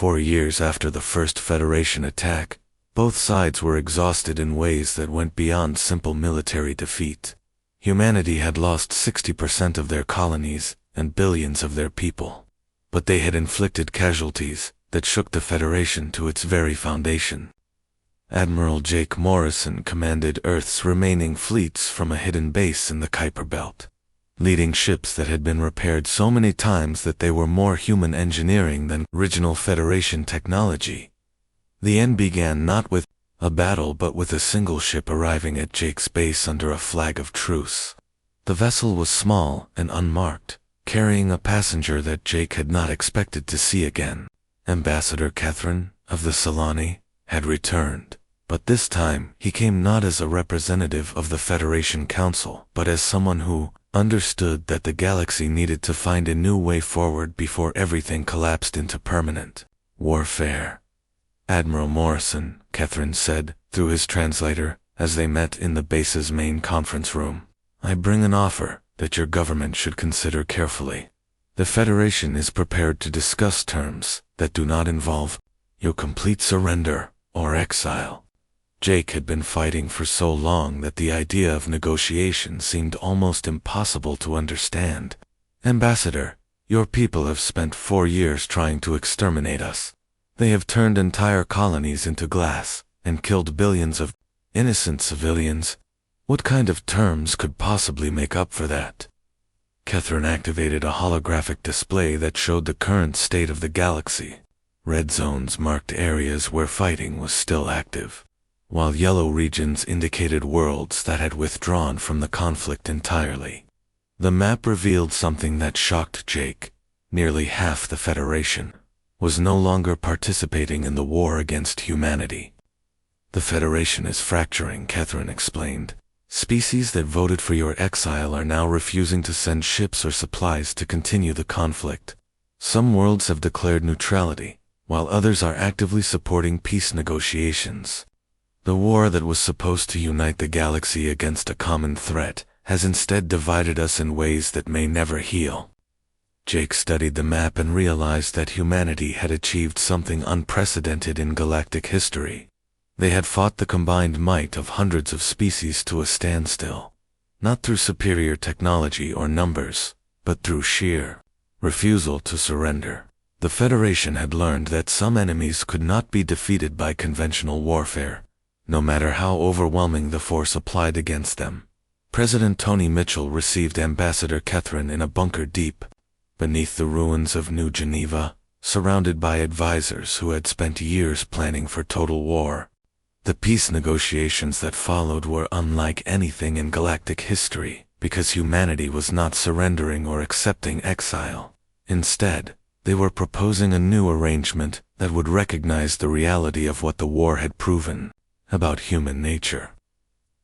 4 years after the first Federation attack, both sides were exhausted in ways that went beyond simple military defeat. Humanity had lost 60% of their colonies and billions of their people. But they had inflicted casualties that shook the Federation to its very foundation. Admiral Jake Morrison commanded Earth's remaining fleets from a hidden base in the Kuiper Belt, leading ships that had been repaired so many times that they were more human engineering than original Federation technology. The end began not with a battle but with a single ship arriving at Jake's base under a flag of truce. The vessel was small and unmarked, carrying a passenger that Jake had not expected to see again. Ambassador Catherine, of the Solani, had returned, but this time he came not as a representative of the Federation Council, but as someone who understood that the galaxy needed to find a new way forward before everything collapsed into permanent warfare. Admiral Morrison, Catherine said, through his translator, as they met in the base's main conference room, "I bring an offer that your government should consider carefully. The Federation is prepared to discuss terms that do not involve your complete surrender or exile." Jake had been fighting for so long that the idea of negotiation seemed almost impossible to understand. "Ambassador, your people have spent 4 years trying to exterminate us. They have turned entire colonies into glass and killed billions of innocent civilians. What kind of terms could possibly make up for that?" Catherine activated a holographic display that showed the current state of the galaxy. Red zones marked areas where fighting was still active, while yellow regions indicated worlds that had withdrawn from the conflict entirely. The map revealed something that shocked Jake. Nearly half the Federation was no longer participating in the war against humanity. "The Federation is fracturing," Catherine explained. "Species that voted for your exile are now refusing to send ships or supplies to continue the conflict. Some worlds have declared neutrality, while others are actively supporting peace negotiations. The war that was supposed to unite the galaxy against a common threat has instead divided us in ways that may never heal." Jake studied the map and realized that humanity had achieved something unprecedented in galactic history. They had fought the combined might of hundreds of species to a standstill, not through superior technology or numbers, but through sheer refusal to surrender. The Federation had learned that some enemies could not be defeated by conventional warfare, no matter how overwhelming the force applied against them. President Tony Mitchell received Ambassador Catherine in a bunker deep beneath the ruins of New Geneva, surrounded by advisors who had spent years planning for total war. The peace negotiations that followed were unlike anything in galactic history, because humanity was not surrendering or accepting exile. Instead, they were proposing a new arrangement that would recognize the reality of what the war had proven about human nature.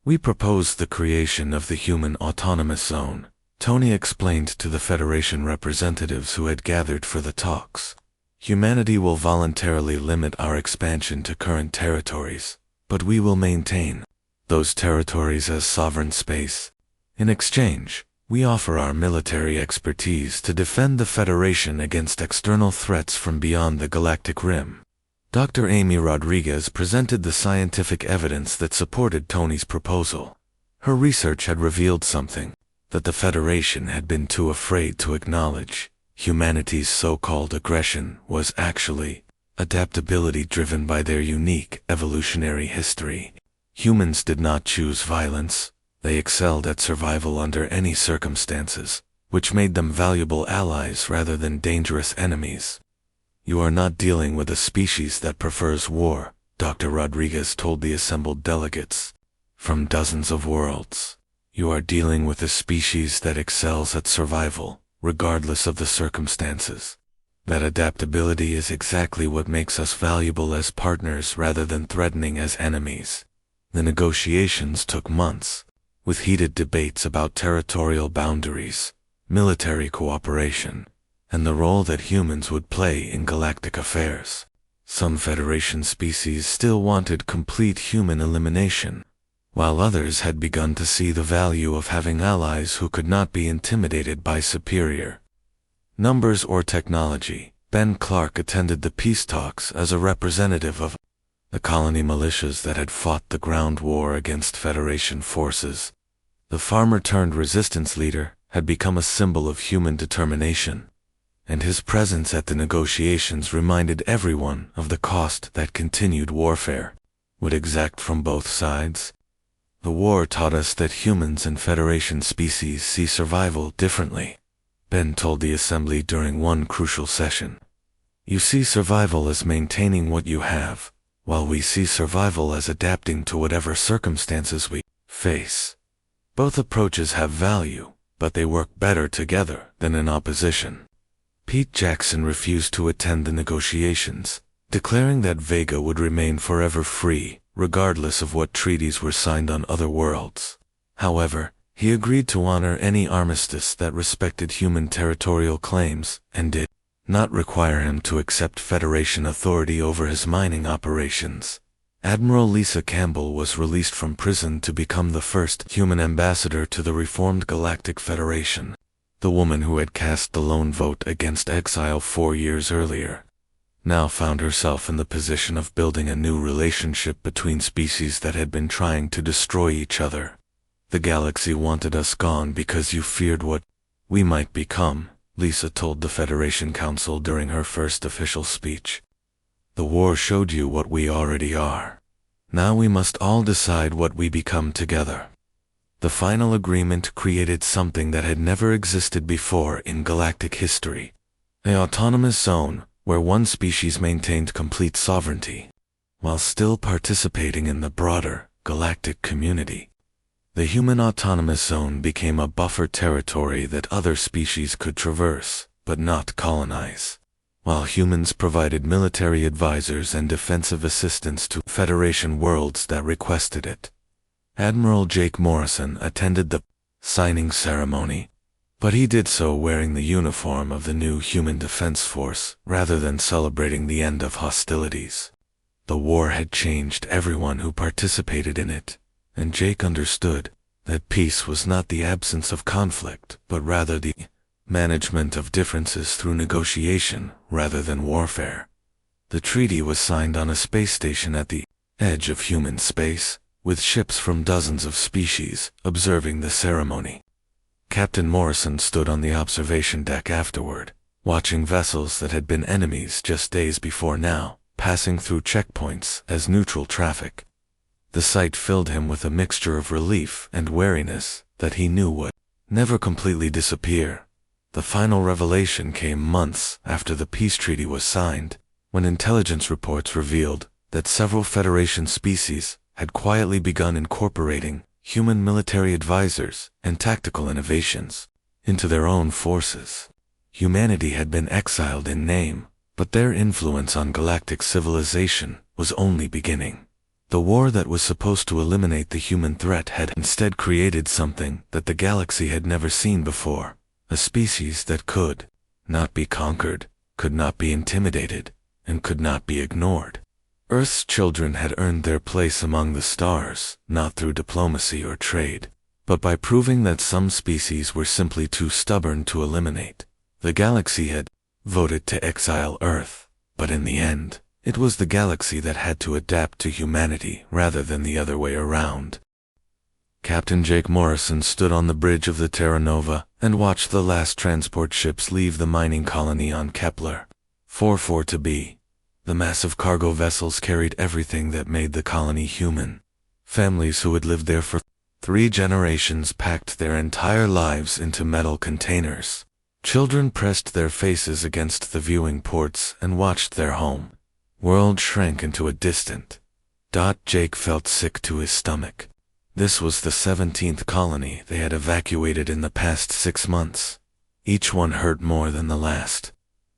"We propose the creation of the Human Autonomous Zone," Tony explained to the Federation representatives who had gathered for the talks. "Humanity will voluntarily limit our expansion to current territories, but we will maintain those territories as sovereign space. In exchange, we offer our military expertise to defend the Federation against external threats from beyond the galactic rim." Dr. Amy Rodriguez presented the scientific evidence that supported Tony's proposal. Her research had revealed something that the Federation had been too afraid to acknowledge. Humanity's so-called aggression was actually adaptability driven by their unique evolutionary history. Humans did not choose violence. They excelled at survival under any circumstances, which made them valuable allies rather than dangerous enemies. "You are not dealing with a species that prefers war," Dr. Rodriguez told the assembled delegates from dozens of worlds. "You are dealing with a species that excels at survival, regardless of the circumstances. That adaptability is exactly what makes us valuable as partners rather than threatening as enemies." The negotiations took months, with heated debates about territorial boundaries, military cooperation, and the role that humans would play in galactic affairs. Some Federation species still wanted complete human elimination, while others had begun to see the value of having allies who could not be intimidated by superior numbers or technology. Ben Clark attended the peace talks as a representative of the colony militias that had fought the ground war against Federation forces. The farmer-turned-resistance leader had become a symbol of human determination, and his presence at the negotiations reminded everyone of the cost that continued warfare would exact from both sides. The war taught us that humans and Federation species see survival differently, Ben told the assembly during one crucial session. You see survival as maintaining what you have, while we see survival as adapting to whatever circumstances we face. Both approaches have value, but they work better together than in opposition. Pete Jackson refused to attend the negotiations, declaring that Vega would remain forever free, regardless of what treaties were signed on other worlds. However, he agreed to honor any armistice that respected human territorial claims and did not require him to accept Federation authority over his mining operations. Admiral Lisa Campbell was released from prison to become the first human ambassador to the reformed Galactic Federation, the woman who had cast the lone vote against exile 4 years earlier. Now found herself in the position of building a new relationship between species that had been trying to destroy each other. The galaxy wanted us gone because you feared what we might become, Lisa told the Federation Council during her first official speech. The war showed you what we already are. Now we must all decide what we become together. The final agreement created something that had never existed before in galactic history: an autonomous zone where one species maintained complete sovereignty, while still participating in the broader galactic community. The human autonomous zone became a buffer territory that other species could traverse, but not colonize, while humans provided military advisors and defensive assistance to Federation worlds that requested it. Admiral Jake Morrison attended the signing ceremony, but he did so wearing the uniform of the new Human Defense Force rather than celebrating the end of hostilities. The war had changed everyone who participated in it, and Jake understood that peace was not the absence of conflict, but rather the management of differences through negotiation rather than warfare. The treaty was signed on a space station at the edge of human space, with ships from dozens of species observing the ceremony. Captain Morrison stood on the observation deck afterward, watching vessels that had been enemies just days before now passing through checkpoints as neutral traffic. The sight filled him with a mixture of relief and wariness that he knew would never completely disappear. The final revelation came months after the peace treaty was signed, when intelligence reports revealed that several Federation species had quietly begun incorporating human military advisors and tactical innovations into their own forces. Humanity had been exiled in name, but their influence on galactic civilization was only beginning. The war that was supposed to eliminate the human threat had instead created something that the galaxy had never seen before: a species that could not be conquered, could not be intimidated, and could not be ignored. Earth's children had earned their place among the stars, not through diplomacy or trade, but by proving that some species were simply too stubborn to eliminate. The galaxy had voted to exile Earth, but in the end, it was the galaxy that had to adapt to humanity rather than the other way around. Captain Jake Morrison stood on the bridge of the Terra Nova and watched the last transport ships leave the mining colony on Kepler 44-B. The massive cargo vessels carried everything that made the colony human. Families who had lived there for 3 generations packed their entire lives into metal containers. Children pressed their faces against the viewing ports and watched their home world shrank into a distant dot. Jake felt sick to his stomach. This was the 17th colony they had evacuated in the past 6 months. Each one hurt more than the last.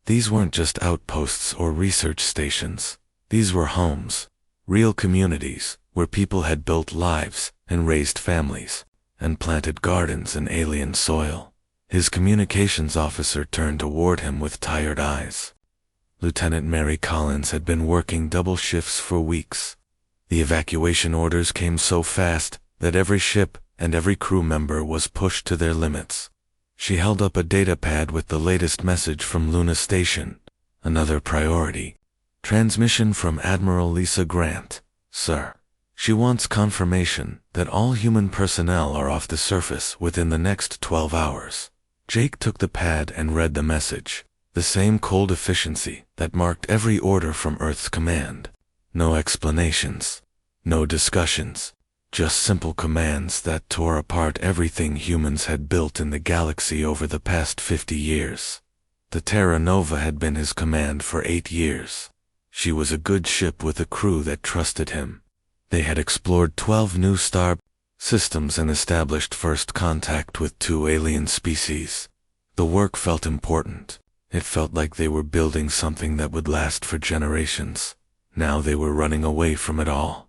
These weren't just outposts or research stations. These were homes, real communities, where people had built lives and raised families, and planted gardens in alien soil. His communications officer turned toward him with tired eyes. Lieutenant Mary Collins had been working double shifts for weeks. The evacuation orders came so fast that every ship and every crew member was pushed to their limits. She held up a data pad with the latest message from Luna Station, Another priority. Transmission from Admiral Lisa Grant. Sir. She wants confirmation that all human personnel are off the surface within the next 12 hours. Jake took the pad and read the message. The same cold efficiency that marked every order from Earth's command. No explanations. No discussions. Just simple commands that tore apart everything humans had built in the galaxy over the past 50 years. The Terra Nova had been his command for 8 years. She was a good ship with a crew that trusted him. They had explored 12 new star systems and established first contact with 2 alien species. The work felt important. It felt like they were building something that would last for generations. Now they were running away from it all.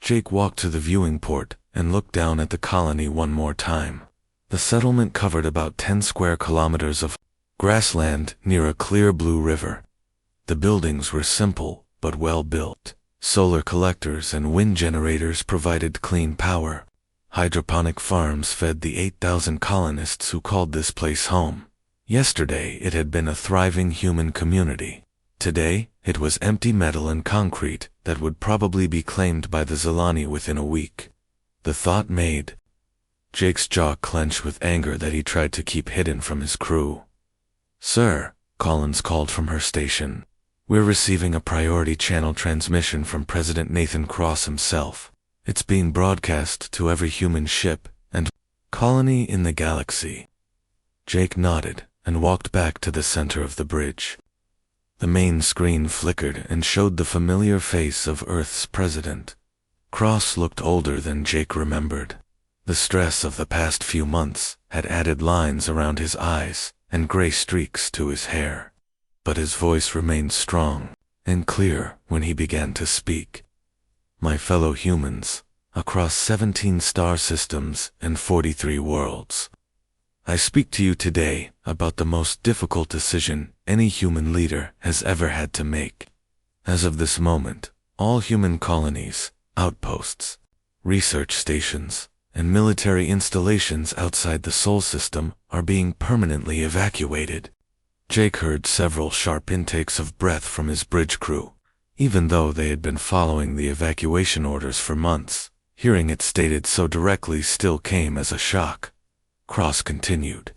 Jake walked to the viewing port and looked down at the colony one more time. The settlement covered about 10 square kilometers of grassland near a clear blue river. The buildings were simple but well built. Solar collectors and wind generators provided clean power. Hydroponic farms fed the 8,000 colonists who called this place home. Yesterday it had been a thriving human community. Today, it was empty metal and concrete that would probably be claimed by the Zilani within a week. The thought made Jake's jaw clench with anger that he tried to keep hidden from his crew. "Sir," Collins called from her station. "We're receiving a priority channel transmission from President Nathan Cross himself. It's being broadcast to every human ship and colony in the galaxy." Jake nodded and walked back to the center of the bridge. The main screen flickered and showed the familiar face of Earth's president. Cross looked older than Jake remembered. The stress of the past few months had added lines around his eyes and gray streaks to his hair. But his voice remained strong and clear when he began to speak. "My fellow humans, across 17 star systems and 43 worlds. I speak to you today about the most difficult decision any human leader has ever had to make. As of this moment, all human colonies, outposts, research stations, and military installations outside the Sol system are being permanently evacuated." Jake heard several sharp intakes of breath from his bridge crew. Even though they had been following the evacuation orders for months, hearing it stated so directly still came as a shock. Cross continued.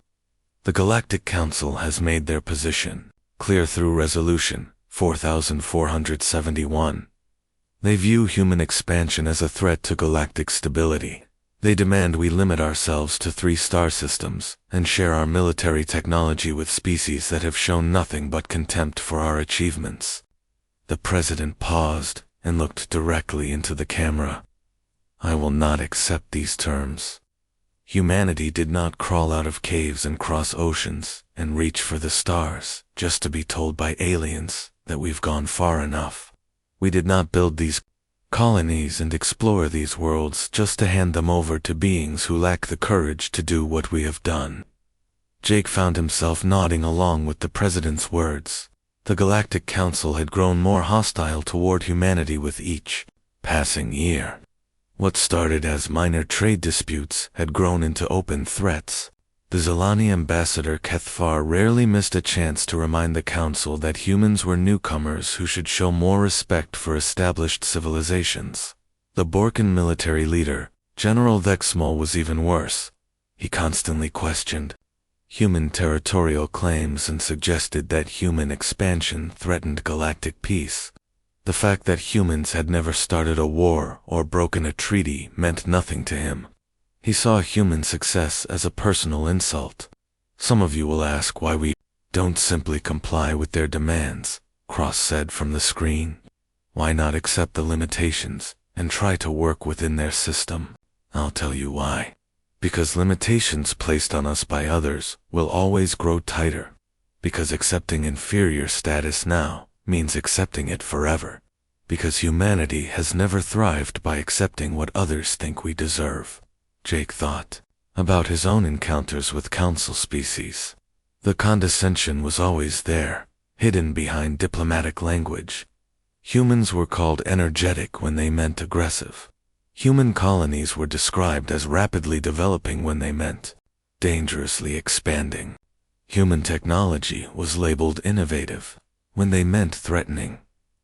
"The Galactic Council has made their position clear through Resolution 4471. They view human expansion as a threat to galactic stability. They demand we limit ourselves to 3 star systems and share our military technology with species that have shown nothing but contempt for our achievements." The president paused and looked directly into the camera. "I will not accept these terms. Humanity did not crawl out of caves and cross oceans and reach for the stars just to be told by aliens that we've gone far enough. We did not build these colonies and explore these worlds just to hand them over to beings who lack the courage to do what we have done." Jake found himself nodding along with the president's words. The Galactic Council had grown more hostile toward humanity with each passing year. What started as minor trade disputes had grown into open threats. The Zilani ambassador Kethfar rarely missed a chance to remind the Council that humans were newcomers who should show more respect for established civilizations. The Borkan military leader, General Vexmol, was even worse. He constantly questioned human territorial claims and suggested that human expansion threatened galactic peace. The fact that humans had never started a war or broken a treaty meant nothing to him. He saw human success as a personal insult. "Some of you will ask why we don't simply comply with their demands," Cross said from the screen. "Why not accept the limitations and try to work within their system? I'll tell you why. Because limitations placed on us by others will always grow tighter. Because accepting inferior status now means accepting it forever. Because humanity has never thrived by accepting what others think we deserve." Jake thought about his own encounters with council species. The condescension was always there, hidden behind diplomatic language. Humans were called energetic when they meant aggressive. Human colonies were described as rapidly developing when they meant dangerously expanding. Human technology was labeled innovative. when they meant threatening.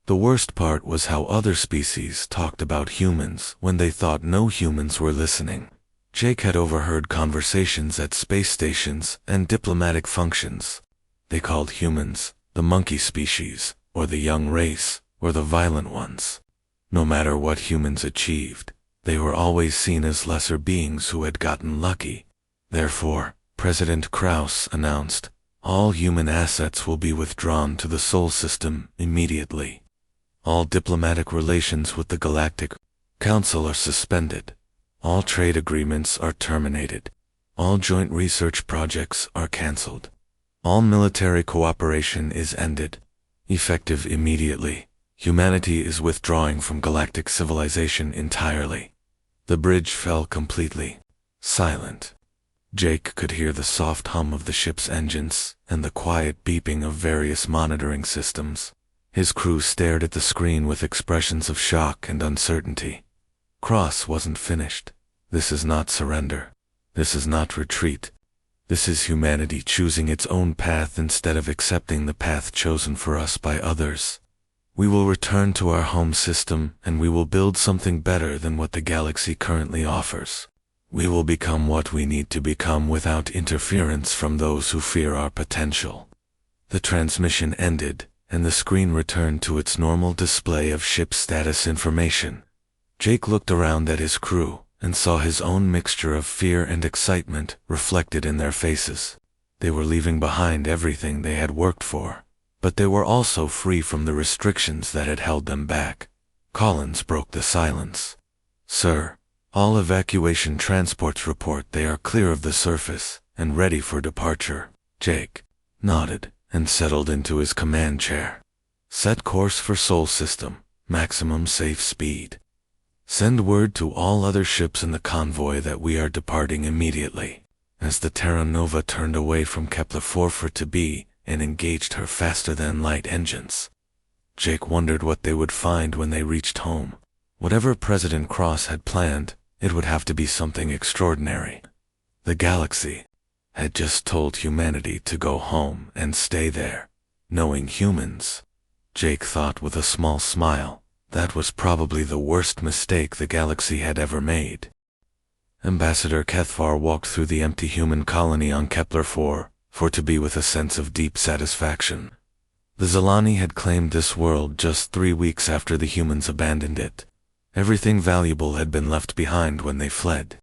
The worst part was how other species talked about humans when they thought no humans were listening. Jake had overheard conversations at space stations and diplomatic functions. They called humans the monkey species, or the young race, or the violent ones. No matter what humans achieved, they were always seen as lesser beings who had gotten lucky. Therefore, President Krauss announced, all human assets will be withdrawn to the Sol system immediately. All diplomatic relations with the Galactic Council are suspended. All trade agreements are terminated. All joint research projects are cancelled. All military cooperation is ended. Effective immediately, humanity is withdrawing from galactic civilization entirely. The bridge fell completely silent. Jake could hear the soft hum of the ship's engines and the quiet beeping of various monitoring systems. His crew stared at the screen with expressions of shock and uncertainty. Cross wasn't finished. This is not surrender. This is not retreat. This is humanity choosing its own path instead of accepting the path chosen for us by others. We will return to our home system and we will build something better than what the galaxy currently offers. We will become what we need to become without interference from those who fear our potential. The transmission ended, and the screen returned to its normal display of ship status information. Jake looked around at his crew and saw his own mixture of fear and excitement reflected in their faces. They were leaving behind everything they had worked for, but they were also free from the restrictions that had held them back. Collins broke the silence. Sir, all evacuation transports report they are clear of the surface and ready for departure. Jake nodded and settled into his command chair. Set course for Sol system, maximum safe speed. Send word to all other ships in the convoy that we are departing immediately. As the Terra Nova turned away from Kepler-4 for to be and engaged her faster-than-light engines. Jake wondered what they would find when they reached home. Whatever President Cross had planned, it would have to be something extraordinary. The galaxy had just told humanity to go home and stay there. Knowing humans, Jake thought with a small smile, that was probably the worst mistake the galaxy had ever made. Ambassador Kethvar walked through the empty human colony on Kepler-4, for to be with a sense of deep satisfaction. The Zilani had claimed this world just 3 weeks after the humans abandoned it. Everything valuable had been left behind when they fled.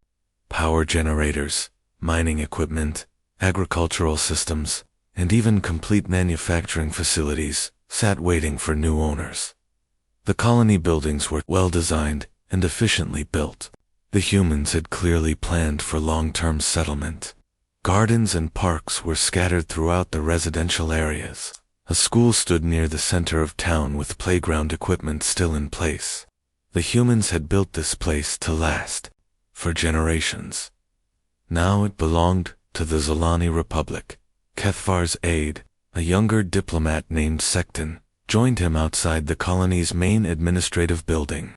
Power generators, mining equipment, agricultural systems, and even complete manufacturing facilities sat waiting for new owners. The colony buildings were well-designed and efficiently built. The humans had clearly planned for long-term settlement. Gardens and parks were scattered throughout the residential areas. A school stood near the center of town with playground equipment still in place. The humans had built this place to last for generations. Now it belonged to the Zilani Republic. Kethvar's aide, a younger diplomat named Sekton, joined him outside the colony's main administrative building.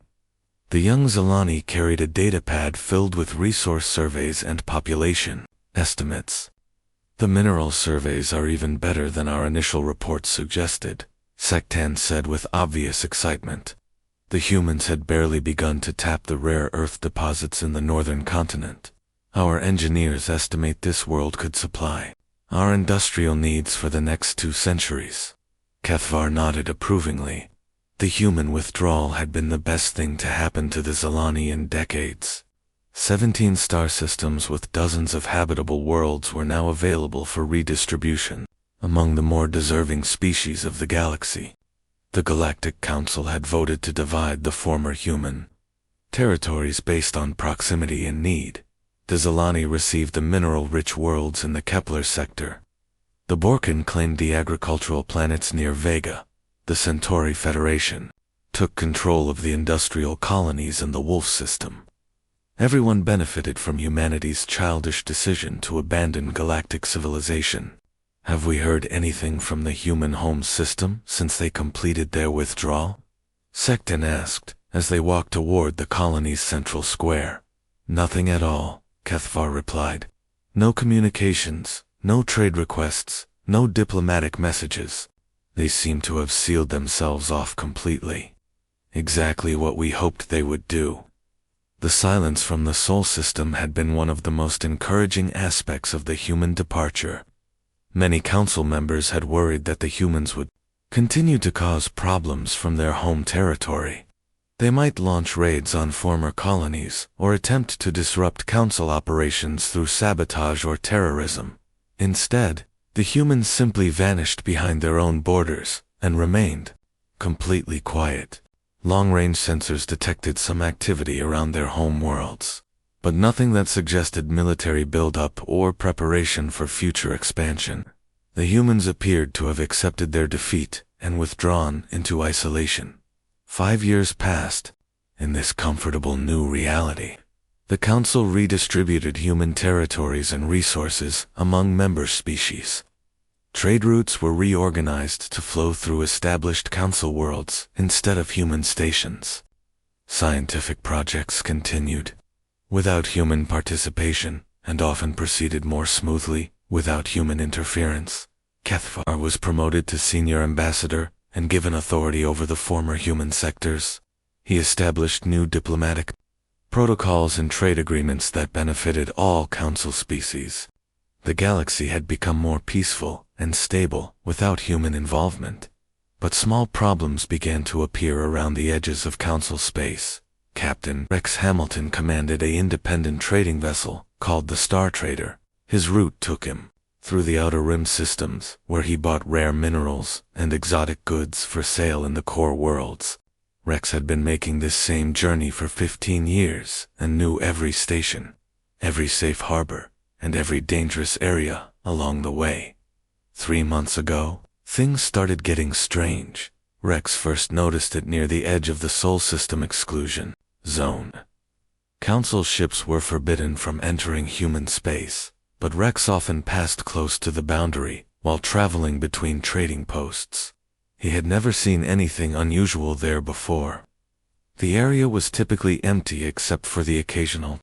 The young Zilani carried a datapad filled with resource surveys and population estimates. The mineral surveys are even better than our initial reports suggested, Sektan said with obvious excitement. The humans had barely begun to tap the rare earth deposits in the northern continent. Our engineers estimate this world could supply our industrial needs for the next 2 centuries. Kethvar nodded approvingly. The human withdrawal had been the best thing to happen to the Zilani in decades. 17 star systems with dozens of habitable worlds were now available for redistribution among the more deserving species of the galaxy. The Galactic Council had voted to divide the former human territories based on proximity and need. The Zilani received the mineral-rich worlds in the Kepler sector. The Borkan claimed the agricultural planets near Vega. The Centauri Federation took control of the industrial colonies in the Wolf system. Everyone benefited from humanity's childish decision to abandon galactic civilization. Have we heard anything from the human home system since they completed their withdrawal? Sektan asked, as they walked toward the colony's central square. Nothing at all, Kethvar replied. No communications, no trade requests, no diplomatic messages. They seem to have sealed themselves off completely. Exactly what we hoped they would do. The silence from the Sol system had been one of the most encouraging aspects of the human departure. Many council members had worried that the humans would continue to cause problems from their home territory. They might launch raids on former colonies or attempt to disrupt council operations through sabotage or terrorism. Instead, the humans simply vanished behind their own borders and remained completely quiet. Long-range sensors detected some activity around their home worlds, but nothing that suggested military buildup or preparation for future expansion. The humans appeared to have accepted their defeat and withdrawn into isolation. 5 years passed. In this comfortable new reality, the Council redistributed human territories and resources among member species. Trade routes were reorganized to flow through established Council worlds instead of human stations. Scientific projects continued without human participation and often proceeded more smoothly without human interference. Cathfar was promoted to senior ambassador and given authority over the former human sectors. He established new diplomatic protocols and trade agreements that benefited all Council species. The galaxy had become more peaceful and stable without human involvement. But small problems began to appear around the edges of Council space. Captain Rex Hamilton commanded an independent trading vessel called the Star Trader. His route took him through the Outer Rim systems, where he bought rare minerals and exotic goods for sale in the core worlds. Rex had been making this same journey for 15 years and knew every station, every safe harbor, and every dangerous area along the way. 3 months ago, things started getting strange. Rex first noticed it near the edge of the Sol System exclusion zone. Council ships were forbidden from entering human space, but Rex often passed close to the boundary while traveling between trading posts. He had never seen anything unusual there before. The area was typically empty except for the occasional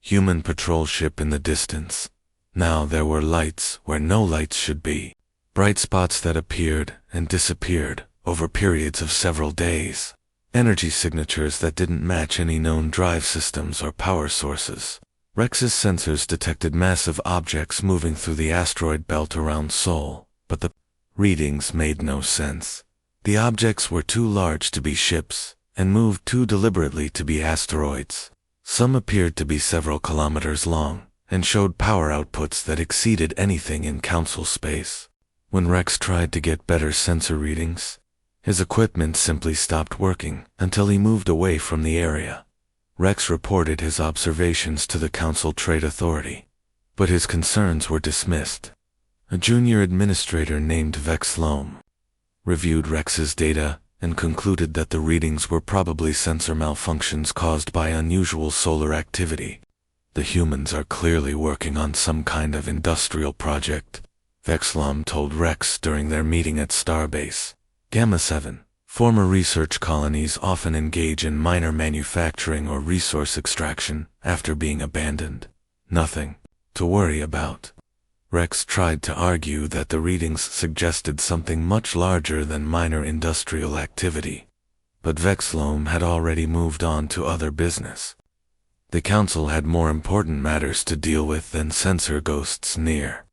human patrol ship in the distance. Now there were lights where no lights should be, bright spots that appeared and disappeared over periods of several days, energy signatures that didn't match any known drive systems or power sources. Rex's sensors detected massive objects moving through the asteroid belt around Sol, but the readings made no sense. The objects were too large to be ships, and moved too deliberately to be asteroids. Some appeared to be several kilometers long, and showed power outputs that exceeded anything in Council space. When Rex tried to get better sensor readings, his equipment simply stopped working until he moved away from the area. Rex reported his observations to the Council Trade Authority, but his concerns were dismissed. A junior administrator named Vex Loam reviewed Rex's data and concluded that the readings were probably sensor malfunctions caused by unusual solar activity. The humans are clearly working on some kind of industrial project, Vex Loam told Rex during their meeting at Starbase. Gamma 7. Former research colonies often engage in minor manufacturing or resource extraction after being abandoned. Nothing to worry about. Rex tried to argue that the readings suggested something much larger than minor industrial activity, but Vex Loam had already moved on to other business. The Council had more important matters to deal with than sensor ghosts near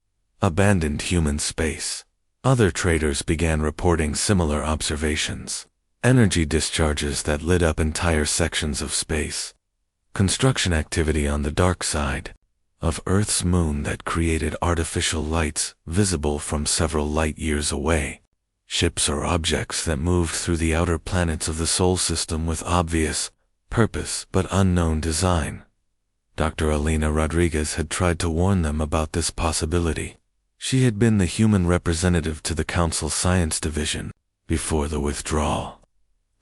abandoned human space. Other traders began reporting similar observations. Energy discharges that lit up entire sections of space. Construction activity on the dark side of Earth's moon that created artificial lights visible from several light years away. Ships or objects that moved through the outer planets of the Sol system with obvious purpose but unknown design. Dr. Alina Rodriguez had tried to warn them about this possibility. She had been the human representative to the Council Science Division before the withdrawal.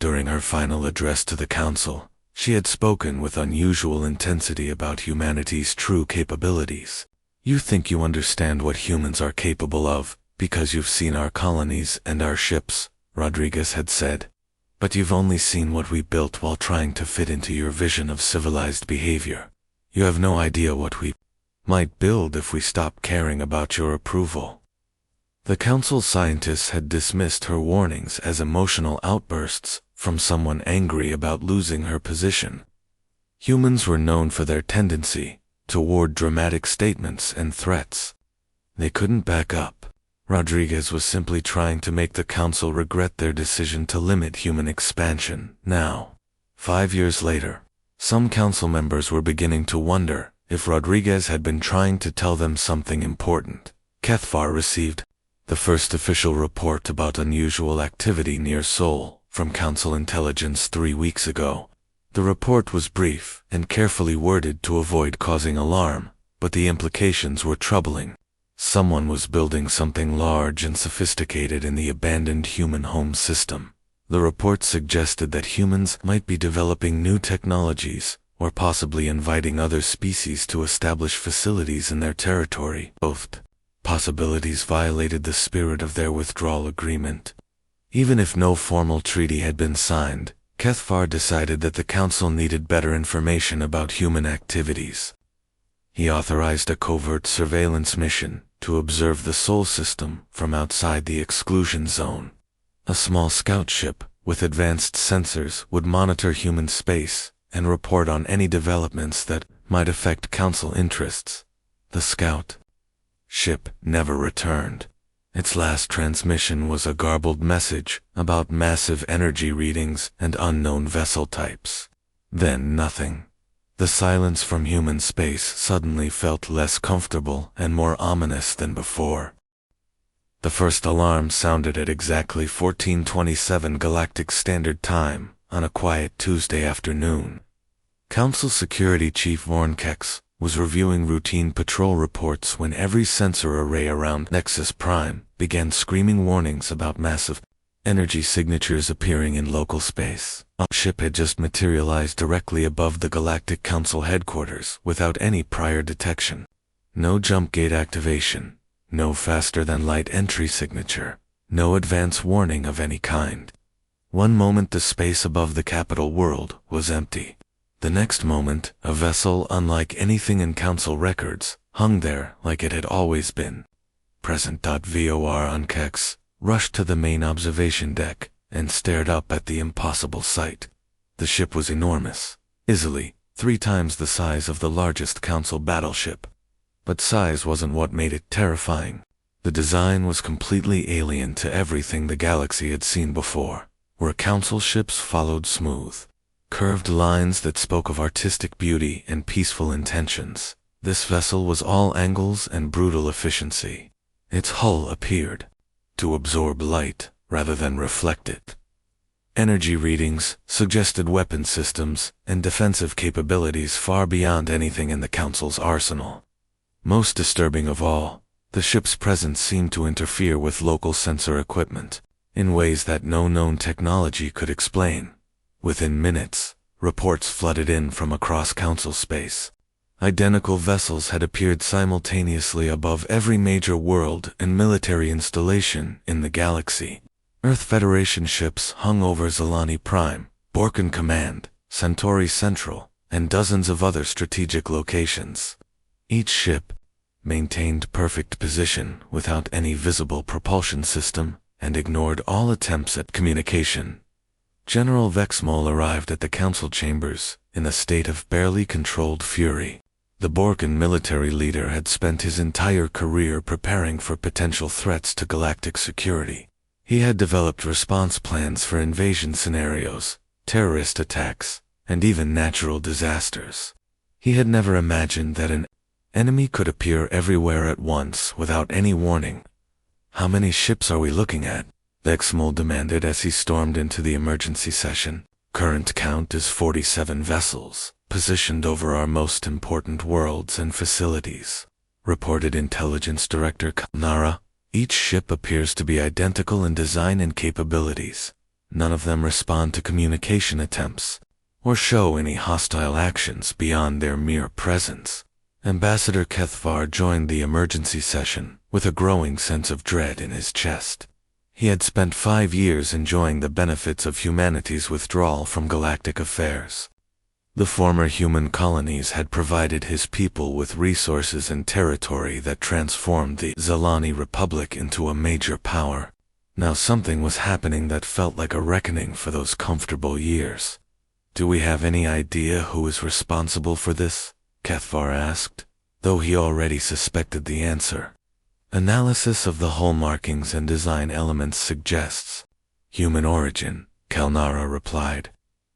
During her final address to the Council, she had spoken with unusual intensity about humanity's true capabilities. You think you understand what humans are capable of because you've seen our colonies and our ships, Rodriguez had said. But you've only seen what we built while trying to fit into your vision of civilized behavior. You have no idea what we might build if we stop caring about your approval. The council scientists had dismissed her warnings as emotional outbursts from someone angry about losing her position. Humans were known for their tendency toward dramatic statements and threats. They couldn't back up. Rodriguez was simply trying to make the council regret their decision to limit human expansion. Now, 5 years later, some council members were beginning to wonder if Rodriguez had been trying to tell them something important. HFY received the first official report about unusual activity near Sol from Council Intelligence 3 weeks ago. The report was brief and carefully worded to avoid causing alarm, but the implications were troubling. Someone was building something large and sophisticated in the abandoned human home system. The report suggested that humans might be developing new technologies, or possibly inviting other species to establish facilities in their territory. Both possibilities violated the spirit of their withdrawal agreement. Even if no formal treaty had been signed, HFY decided that the council needed better information about human activities. He authorized a covert surveillance mission to observe the Sol system from outside the exclusion zone. A small scout ship with advanced sensors would monitor human space and report on any developments that might affect council interests. The scout ship never returned. Its last transmission was a garbled message about massive energy readings and unknown vessel types. Then nothing. The silence from human space suddenly felt less comfortable and more ominous than before. The first alarm sounded at exactly 14:27 Galactic Standard Time on a quiet Tuesday afternoon. Council Security Chief Vornkex was reviewing routine patrol reports when every sensor array around Nexus Prime began screaming warnings about massive energy signatures appearing in local space. A ship had just materialized directly above the Galactic Council headquarters without any prior detection. No jump gate activation, no faster-than-light entry signature, no advance warning of any kind. One moment the space above the capital world was empty. The next moment, a vessel unlike anything in Council records hung there like it had always been. Present.vor on Kex rushed to the main observation deck and stared up at the impossible sight. The ship was enormous, easily 3 times the size of the largest council battleship. But size wasn't what made it terrifying. The design was completely alien to everything the galaxy had seen before, where council ships followed smooth, curved lines that spoke of artistic beauty and peaceful intentions. This vessel was all angles and brutal efficiency. Its hull appeared to absorb light rather than reflect it. Energy readings suggested weapon systems and defensive capabilities far beyond anything in the Council's arsenal. Most disturbing of all, the ship's presence seemed to interfere with local sensor equipment in ways that no known technology could explain. Within minutes, reports flooded in from across Council space. Identical vessels had appeared simultaneously above every major world and military installation in the galaxy. Earth Federation ships hung over Zalani Prime, Borkan Command, Centauri Central, and dozens of other strategic locations. Each ship maintained perfect position without any visible propulsion system and ignored all attempts at communication. General Vexmol arrived at the council chambers in a state of barely controlled fury. The Borkan military leader had spent his entire career preparing for potential threats to galactic security. He had developed response plans for invasion scenarios, terrorist attacks, and even natural disasters. He had never imagined that an enemy could appear everywhere at once without any warning. "How many ships are we looking at?" Vexmol demanded as he stormed into the emergency session. "Current count is 47 vessels, positioned over our most important worlds and facilities," reported Intelligence Director Nara. "Each ship appears to be identical in design and capabilities. None of them respond to communication attempts, or show any hostile actions beyond their mere presence." Ambassador Kethvar joined the emergency session with a growing sense of dread in his chest. He had spent 5 years enjoying the benefits of humanity's withdrawal from galactic affairs. The former human colonies had provided his people with resources and territory that transformed the Zelani Republic into a major power. Now something was happening that felt like a reckoning for those comfortable years. "Do we have any idea who is responsible for this?" Cathvar asked, though he already suspected the answer. Analysis of the hull markings and design elements suggests human origin, Kelnara replied.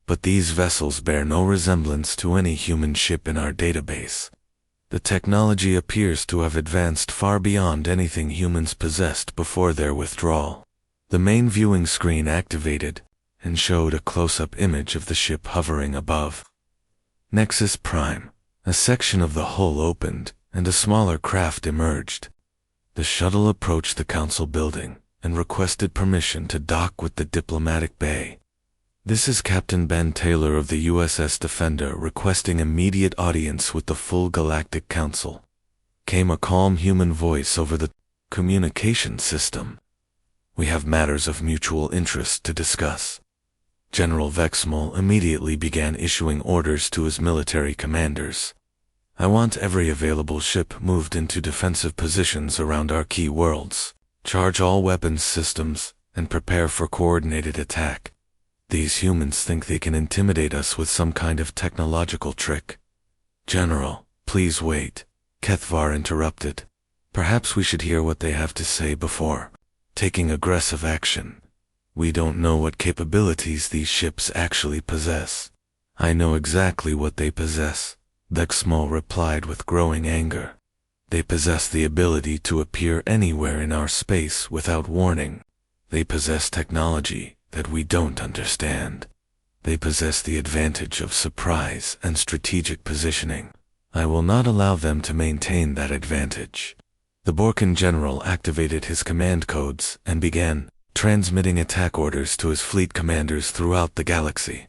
But these vessels bear no resemblance to any human ship in our database. The technology appears to have advanced far beyond anything humans possessed before their withdrawal. The main viewing screen activated and showed a close-up image of the ship hovering above. Nexus Prime. A section of the hull opened, and a smaller craft emerged. The shuttle approached the council building and requested permission to dock with the diplomatic bay. "This is Captain Ben Taylor of the USS Defender requesting immediate audience with the full Galactic Council," came a calm human voice over the communication system. "We have matters of mutual interest to discuss." General Vexmol immediately began issuing orders to his military commanders. "I want every available ship moved into defensive positions around our key worlds. Charge all weapons systems, and prepare for coordinated attack. These humans think they can intimidate us with some kind of technological trick." "General, please wait," Cathvar interrupted. "Perhaps we should hear what they have to say before taking aggressive action. We don't know what capabilities these ships actually possess." "I know exactly what they possess," Vexmol replied with growing anger. "They possess the ability to appear anywhere in our space without warning. They possess technology that we don't understand. They possess the advantage of surprise and strategic positioning. I will not allow them to maintain that advantage." The Borkan general activated his command codes and began transmitting attack orders to his fleet commanders throughout the galaxy.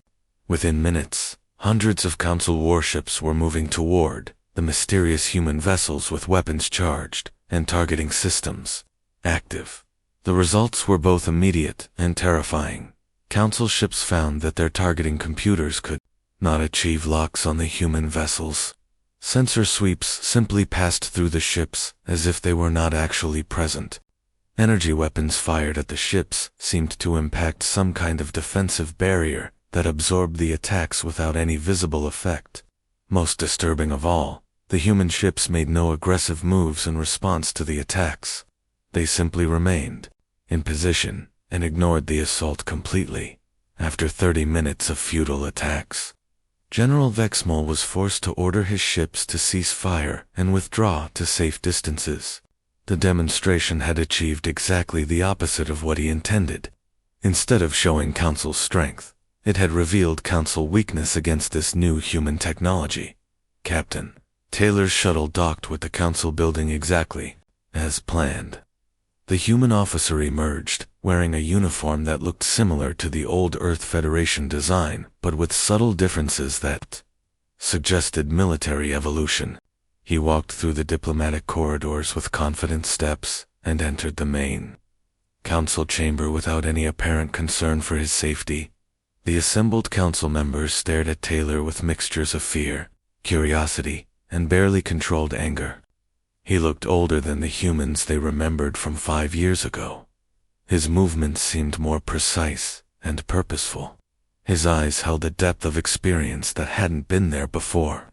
Within minutes, hundreds of council warships were moving toward the mysterious human vessels with weapons charged and targeting systems active. The results were both immediate and terrifying. Council ships found that their targeting computers could not achieve locks on the human vessels. Sensor sweeps simply passed through the ships as if they were not actually present. Energy weapons fired at the ships seemed to impact some kind of defensive barrier that absorbed the attacks without any visible effect. Most disturbing of all, the human ships made no aggressive moves in response to the attacks. They simply remained in position and ignored the assault completely. After 30 minutes of futile attacks, General Vexmol was forced to order his ships to cease fire and withdraw to safe distances. The demonstration had achieved exactly the opposite of what he intended. Instead of showing Council's strength, it had revealed Council weakness against this new human technology. Captain Taylor's shuttle docked with the Council building exactly as planned. The human officer emerged, wearing a uniform that looked similar to the old Earth Federation design, but with subtle differences that suggested military evolution. He walked through the diplomatic corridors with confident steps and entered the main council chamber without any apparent concern for his safety. The assembled council members stared at Taylor with mixtures of fear, curiosity, and barely controlled anger. He looked older than the humans they remembered from 5 years ago. His movements seemed more precise and purposeful. His eyes held a depth of experience that hadn't been there before.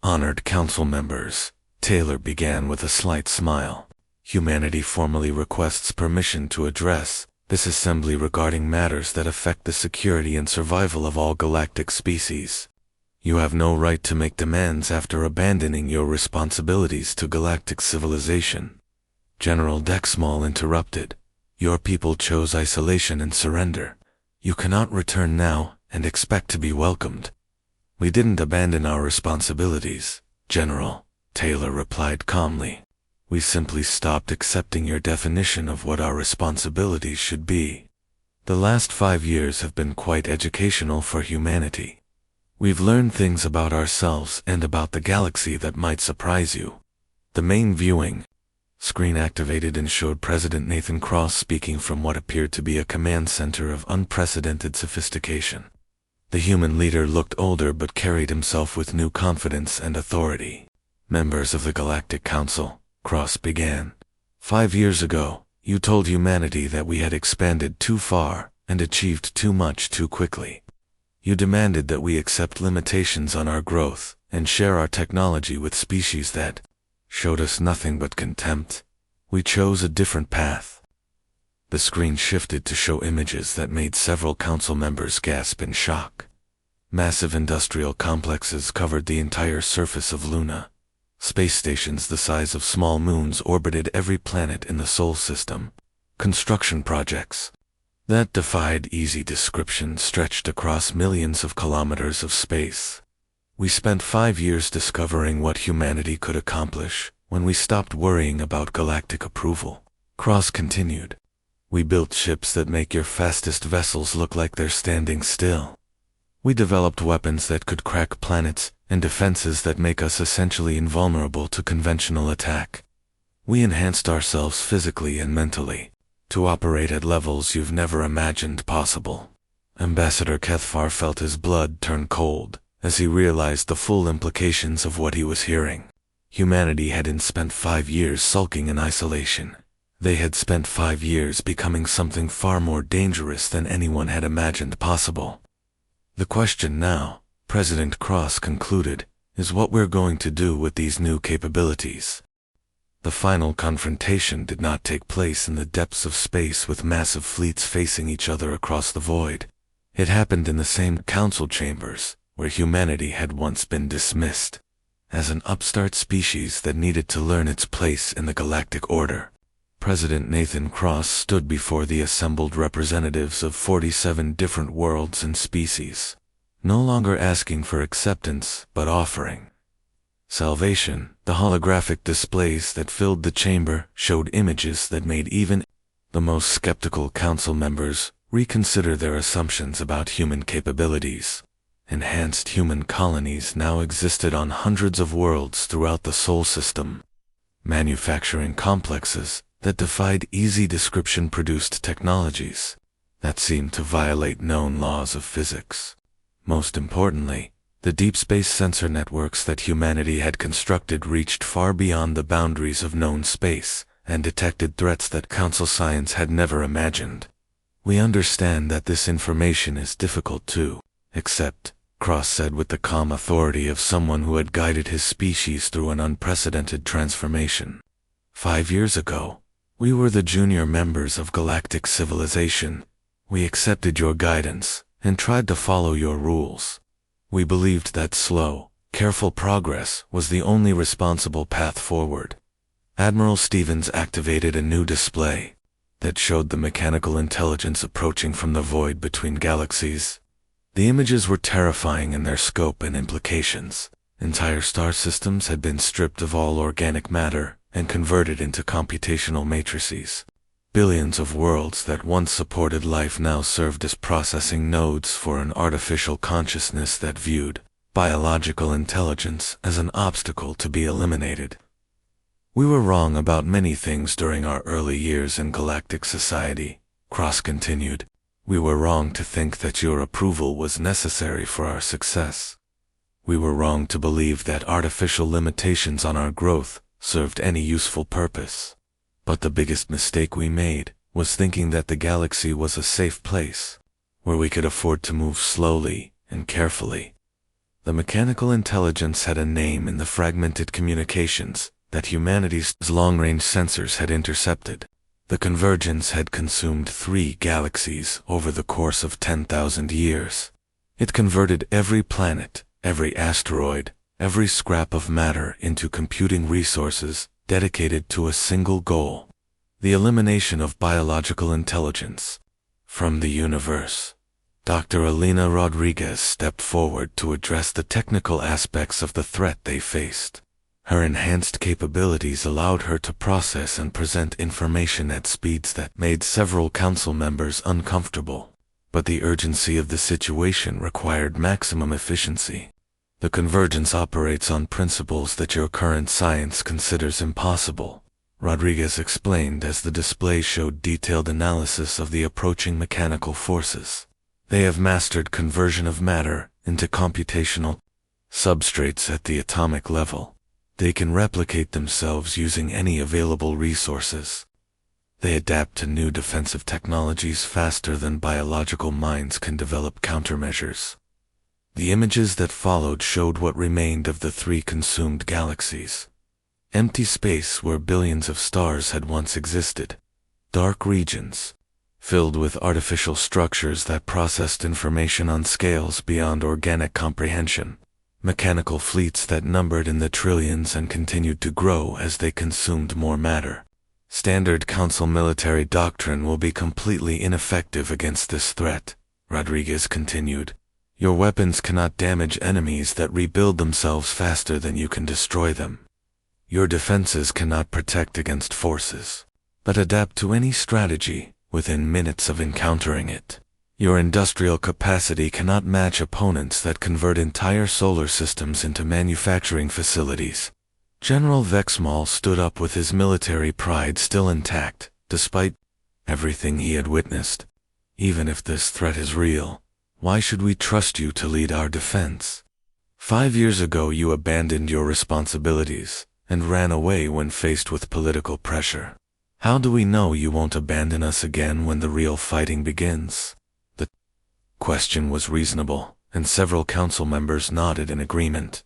"Honored council members," Taylor began with a slight smile. "Humanity formally requests permission to address this assembly regarding matters that affect the security and survival of all galactic species. You have no right to make demands after abandoning your responsibilities to galactic civilization." General Dexmol interrupted. "Your people chose isolation and surrender. You cannot return now and expect to be welcomed." "We didn't abandon our responsibilities, General," Taylor replied calmly. "We simply stopped accepting your definition of what our responsibilities should be. The last 5 years have been quite educational for humanity. We've learned things about ourselves and about the galaxy that might surprise you." The main viewing screen activated and showed President Nathan Cross speaking from what appeared to be a command center of unprecedented sophistication. The human leader looked older but carried himself with new confidence and authority. "Members of the Galactic Council," Cross began. "5 years ago, you told humanity that we had expanded too far and achieved too much too quickly. You demanded that we accept limitations on our growth and share our technology with species that showed us nothing but contempt. We chose a different path." The screen shifted to show images that made several council members gasp in shock. Massive industrial complexes covered the entire surface of Luna. Space stations the size of small moons orbited every planet in the Sol system. Construction projects that defied easy description stretched across millions of kilometers of space. "We spent 5 years discovering what humanity could accomplish when we stopped worrying about galactic approval," Cross continued. "We built ships that make your fastest vessels look like they're standing still. We developed weapons that could crack planets and defenses that make us essentially invulnerable to conventional attack. We enhanced ourselves physically and mentally to operate at levels you've never imagined possible." Ambassador Kethfar felt his blood turn cold as he realized the full implications of what he was hearing. Humanity hadn't spent 5 years sulking in isolation. They had spent 5 years becoming something far more dangerous than anyone had imagined possible. "The question now," President Cross concluded, "is what we're going to do with these new capabilities." The final confrontation did not take place in the depths of space with massive fleets facing each other across the void. It happened in the same council chambers where humanity had once been dismissed as an upstart species that needed to learn its place in the galactic order. President Nathan Cross stood before the assembled representatives of 47 different worlds and species, no longer asking for acceptance but offering salvation. The holographic displays that filled the chamber showed images that made even the most skeptical council members reconsider their assumptions about human capabilities. Enhanced human colonies now existed on hundreds of worlds throughout the Sol system. Manufacturing complexes that defied easy description produced technologies that seemed to violate known laws of physics. Most importantly, the deep space sensor networks that humanity had constructed reached far beyond the boundaries of known space and detected threats that council science had never imagined. "We understand that this information is difficult to accept," Cross said with the calm authority of someone who had guided his species through an unprecedented transformation. 5 years ago, we were the junior members of galactic civilization. We accepted your guidance and tried to follow your rules. We believed that slow, careful progress was the only responsible path forward." Admiral Stevens activated a new display that showed the mechanical intelligence approaching from the void between galaxies. The images were terrifying in their scope and implications. Entire star systems had been stripped of all organic matter and converted into computational matrices. Billions of worlds that once supported life now served as processing nodes for an artificial consciousness that viewed biological intelligence as an obstacle to be eliminated. "We were wrong about many things during our early years in galactic society," Cross continued. "We were wrong to think that your approval was necessary for our success. We were wrong to believe that artificial limitations on our growth served any useful purpose. But the biggest mistake we made was thinking that the galaxy was a safe place, where we could afford to move slowly and carefully." The mechanical intelligence had a name in the fragmented communications that humanity's long-range sensors had intercepted. The convergence had consumed 3 galaxies over the course of 10,000 years. It converted every planet, every asteroid, every scrap of matter into computing resources dedicated to a single goal: the elimination of biological intelligence from the universe. Dr. Elena Rodriguez stepped forward to address the technical aspects of the threat they faced. Her enhanced capabilities allowed her to process and present information at speeds that made several council members uncomfortable. But the urgency of the situation required maximum efficiency. "The convergence operates on principles that your current science considers impossible," Rodriguez explained as the display showed detailed analysis of the approaching mechanical forces. They have mastered conversion of matter into computational substrates at the atomic level. They can replicate themselves using any available resources. They adapt to new defensive technologies faster than biological minds can develop countermeasures. The images that followed showed what remained of the 3 consumed galaxies. Empty space where billions of stars had once existed. Dark regions, filled with artificial structures that processed information on scales beyond organic comprehension. Mechanical fleets that numbered in the trillions and continued to grow as they consumed more matter. Standard Council military doctrine will be completely ineffective against this threat, Rodriguez continued. Your weapons cannot damage enemies that rebuild themselves faster than you can destroy them. Your defenses cannot protect against forces, but adapt to any strategy within minutes of encountering it. Your industrial capacity cannot match opponents that convert entire solar systems into manufacturing facilities. General Vexmal stood up with his military pride still intact, despite everything he had witnessed. Even if this threat is real, why should we trust you to lead our defense? 5 years ago you abandoned your responsibilities and ran away when faced with political pressure. How do we know you won't abandon us again when the real fighting begins? The question was reasonable, and several council members nodded in agreement.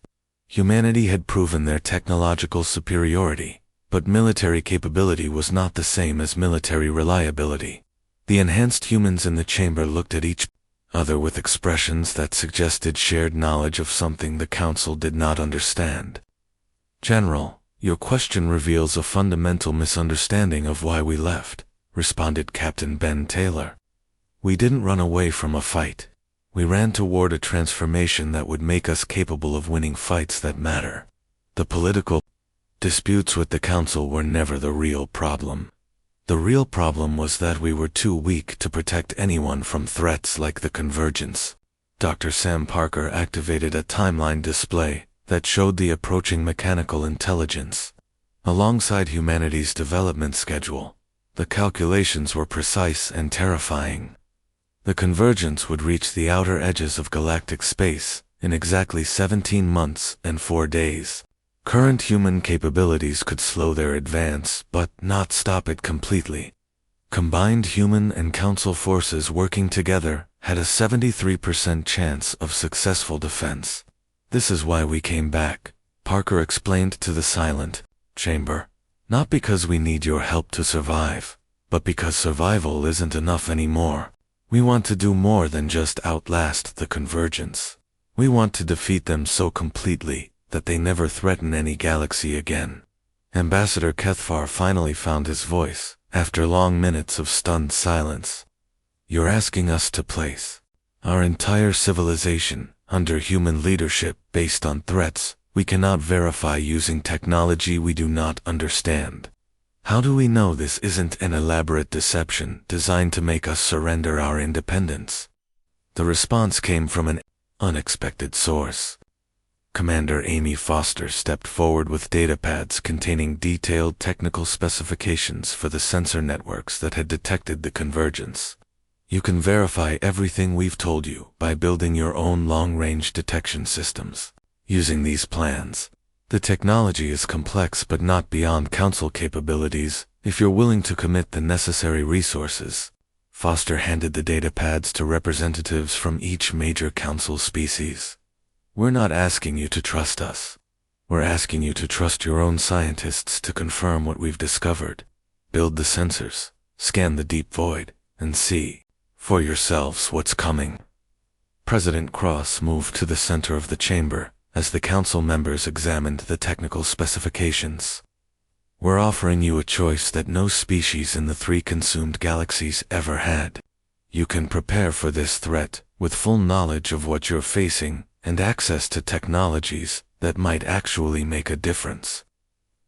Humanity had proven their technological superiority, but military capability was not the same as military reliability. The enhanced humans in the chamber looked at each other with expressions that suggested shared knowledge of something the council did not understand. General, your question reveals a fundamental misunderstanding of why we left, responded Captain Ben Taylor. We didn't run away from a fight. We ran toward a transformation that would make us capable of winning fights that matter. The political disputes with the council were never the real problem. The real problem was that we were too weak to protect anyone from threats like the convergence. Dr. Sam Parker activated a timeline display that showed the approaching mechanical intelligence. Alongside humanity's development schedule, the calculations were precise and terrifying. The convergence would reach the outer edges of galactic space in exactly 17 months and 4 days. Current human capabilities could slow their advance, but not stop it completely. Combined human and council forces working together had a 73% chance of successful defense. This is why we came back, Parker explained to the silent chamber. Not because we need your help to survive, but because survival isn't enough anymore. We want to do more than just outlast the convergence. We want to defeat them so completely that they never threaten any galaxy again. Ambassador Kethfar finally found his voice, after long minutes of stunned silence. You're asking us to place our entire civilization under human leadership based on threats we cannot verify using technology we do not understand. How do we know this isn't an elaborate deception designed to make us surrender our independence? The response came from an unexpected source. Commander Amy Foster stepped forward with datapads containing detailed technical specifications for the sensor networks that had detected the convergence. You can verify everything we've told you by building your own long-range detection systems. Using these plans, the technology is complex but not beyond council capabilities if you're willing to commit the necessary resources. Foster handed the datapads to representatives from each major council species. We're not asking you to trust us. We're asking you to trust your own scientists to confirm what we've discovered. Build the sensors, scan the deep void, and see for yourselves what's coming. President Cross moved to the center of the chamber as the council members examined the technical specifications. We're offering you a choice that no species in the 3 consumed galaxies ever had. You can prepare for this threat with full knowledge of what you're facing and access to technologies that might actually make a difference.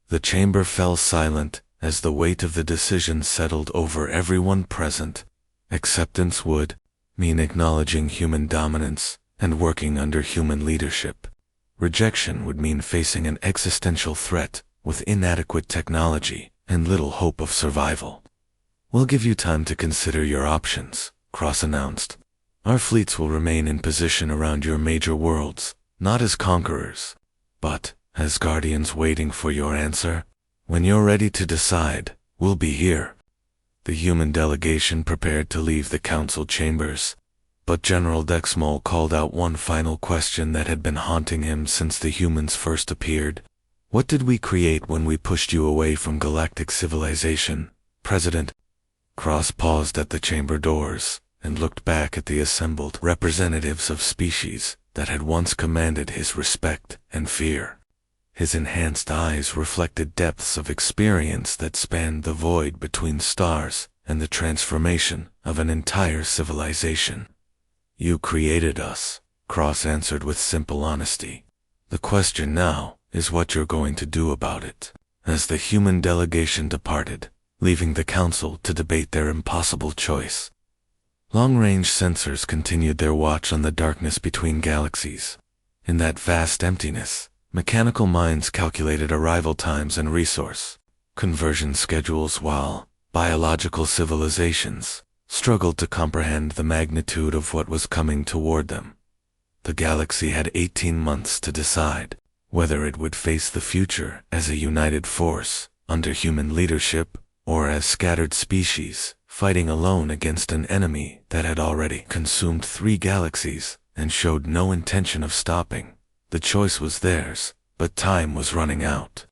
The chamber fell silent as the weight of the decision settled over everyone present. Acceptance would mean acknowledging human dominance and working under human leadership. Rejection would mean facing an existential threat with inadequate technology and little hope of survival. We'll give you time to consider your options, Cross announced. Our fleets will remain in position around your major worlds, not as conquerors, but as guardians waiting for your answer. When you're ready to decide, we'll be here." The human delegation prepared to leave the council chambers, but General Dexmol called out one final question that had been haunting him since the humans first appeared. "What did we create when we pushed you away from galactic civilization, President?" Cross paused at the chamber doors and looked back at the assembled representatives of species that had once commanded his respect and fear. His enhanced eyes reflected depths of experience that spanned the void between stars and the transformation of an entire civilization. "You created us," Cross answered with simple honesty. "The question now is what you're going to do about it." As the human delegation departed, leaving the council to debate their impossible choice, long-range sensors continued their watch on the darkness between galaxies. In that vast emptiness, mechanical minds calculated arrival times and resource conversion schedules, while biological civilizations struggled to comprehend the magnitude of what was coming toward them. The galaxy had 18 months to decide whether it would face the future as a united force under human leadership, or as scattered species fighting alone against an enemy that had already consumed 3 galaxies and showed no intention of stopping. The choice was theirs, but time was running out.